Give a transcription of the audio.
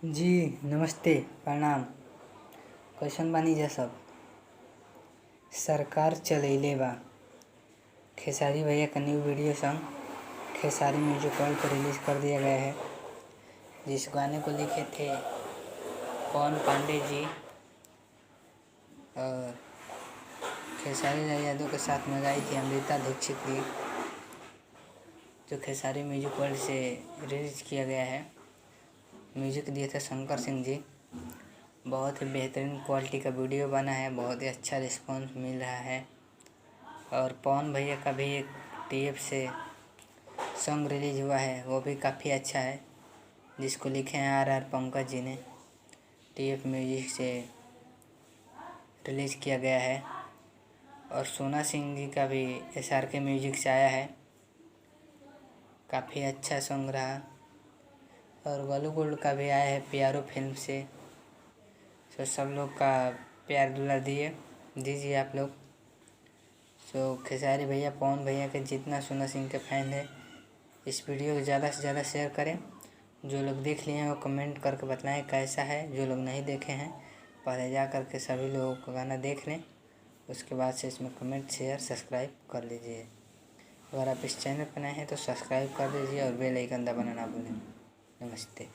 जी नमस्ते प्रणाम। कैसन बानी जा सब। सरकार चलैले बा खेसारी भैया का new video song Khesari music world पर रिलीज़ कर दिया गया है, जिस गाने को लिखे थे पवन पांडे जी और खेसारी लाल यादव के साथ में गाई थी अमृता दीक्षित जी, जो खेसारी म्यूजिक वर्ल्ड से रिलीज़ किया गया है। म्यूजिक दिए थे शंकर सिंह जी। बहुत ही बेहतरीन क्वालिटी का वीडियो बना है, बहुत ही अच्छा रिस्पांस मिल रहा है। और पवन भैया का भी एक टीएफ से सॉन्ग रिलीज हुआ है, वो भी काफ़ी अच्छा है, जिसको लिखे हैं आर पंकज जी ने। टीएफ म्यूजिक से रिलीज़ किया गया है। और सोना सिंह जी का भी एसआरके म्यूजिक से आया है, काफ़ी अच्छा सॉन्ग रहा। और गोलू गोल्ड का भी आया है प्यारो फिल्म से। तो सब लोग का प्यार दुलार दीजिए आप लोग। तो खेसारी भैया पवन भैया के जितना सोना सिंह के फैन है, इस वीडियो को ज़्यादा से ज़्यादा शेयर करें। जो लोग देख लिए हैं वो कमेंट करके बताएं कैसा है। जो लोग नहीं देखे हैं पहले जा कर के सभी लोगों को गाना देख लें, उसके बाद से इसमें कमेंट शेयर सब्सक्राइब कर लीजिए। अगर आप इस चैनल पर नए हैं तो सब्सक्राइब कर दीजिए और बेल आइकन दबाना ना भूलें। नमस्ते।